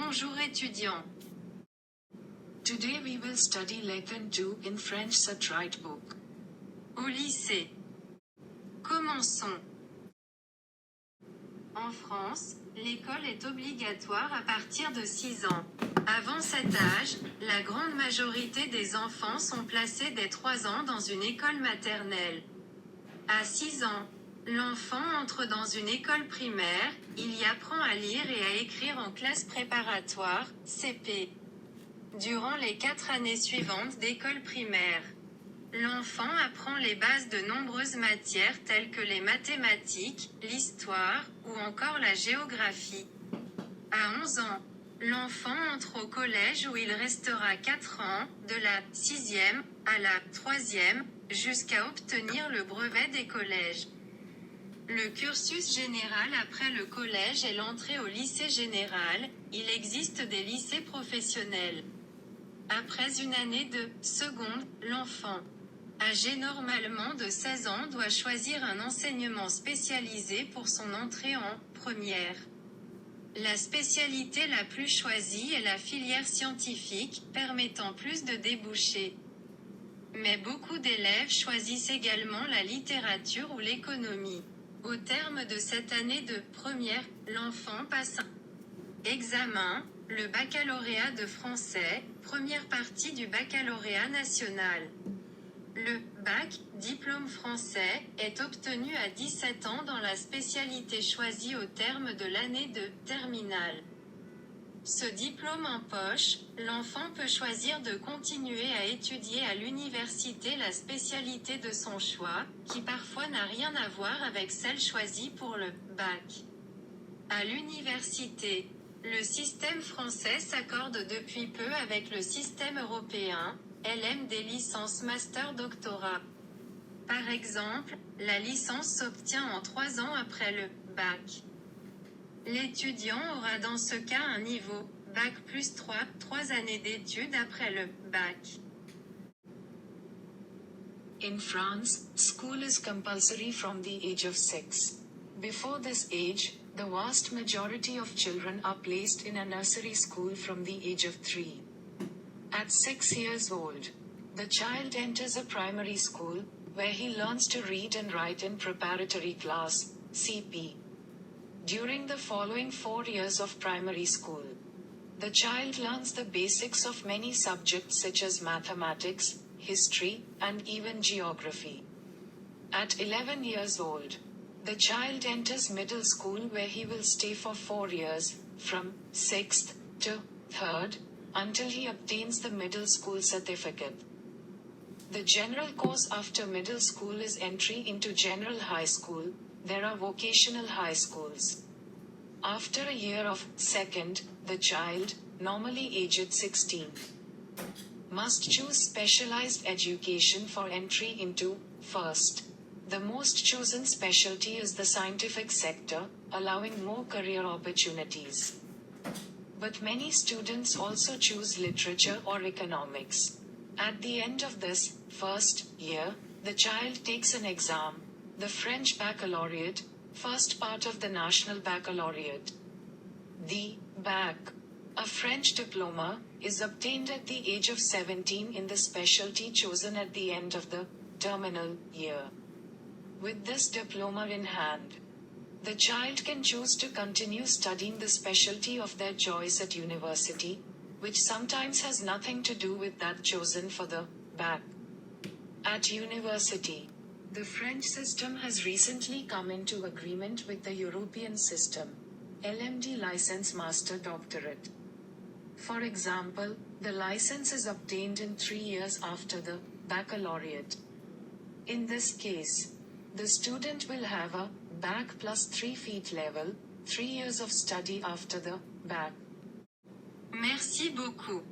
Bonjour étudiants. Today we will study Lesson 2 in French Satright book. Au lycée. Commençons. En France, l'école est obligatoire à partir de 6 ans. Avant cet âge, la grande majorité des enfants sont placés dès 3 ans dans une école maternelle. À 6 ans, l'enfant entre dans une école primaire, il y apprend à lire et à écrire en classe préparatoire, CP. Durant les 4 années suivantes d'école primaire, l'enfant apprend les bases de nombreuses matières telles que les mathématiques, l'histoire, ou encore la géographie. À 11 ans, l'enfant entre au collège où il restera 4 ans, de la 6e à la 3e, jusqu'à obtenir le brevet des collèges. Le cursus général après le collège est l'entrée au lycée général. Il existe des lycées professionnels. Après une année de seconde, l'enfant, âgé normalement de 16 ans, doit choisir un enseignement spécialisé pour son entrée en première. La spécialité la plus choisie est la filière scientifique, permettant plus de débouchés. Mais beaucoup d'élèves choisissent également la littérature ou l'économie. Au terme de cette année de première, l'enfant passe un examen, le baccalauréat de français, première partie du baccalauréat national. Le bac, diplôme français, est obtenu à 17 ans dans la spécialité choisie au terme de l'année de terminale. Ce diplôme en poche, l'enfant peut choisir de continuer à étudier à l'université la spécialité de son choix, qui parfois n'a rien à voir avec celle choisie pour le bac. À l'université, le système français s'accorde depuis peu avec le système européen, LM des licences master-doctorat. Par exemple, la licence s'obtient en 3 ans après le bac. L'étudiant aura dans ce cas un niveau bac plus 3 années d'études après le bac. In France, school is compulsory from the age of 6. Before this age, the vast majority of children are placed in a nursery school from the age of 3. At 6 years old, the child enters a primary school, where he learns to read and write in preparatory class, CP. During the following 4 years of primary school, the child learns the basics of many subjects such as mathematics, history, and even geography. At 11 years old, the child enters middle school where he will stay for 4 years, from 6th to 3rd, until he obtains the middle school certificate. The general course after middle school is entry into general high school. There are vocational high schools. After a year of second, the child, normally aged 16, must choose specialized education for entry into first. The most chosen specialty is the scientific sector, allowing more career opportunities. But many students also choose literature or economics. At the end of this first year, the child takes an exam, the French Baccalaureate, first part of the National Baccalaureate. The bac, a French diploma, is obtained at the age of 17 in the specialty chosen at the end of the terminal year. With this diploma in hand, the child can choose to continue studying the specialty of their choice at university, which sometimes has nothing to do with that chosen for the bac. At university, the French system has recently come into agreement with the European system, LMD License Master Doctorate. For example, the license is obtained in 3 years after the baccalaureate. In this case, the student will have a bac plus 3 feet level, 3 years of study after the bac. Merci beaucoup.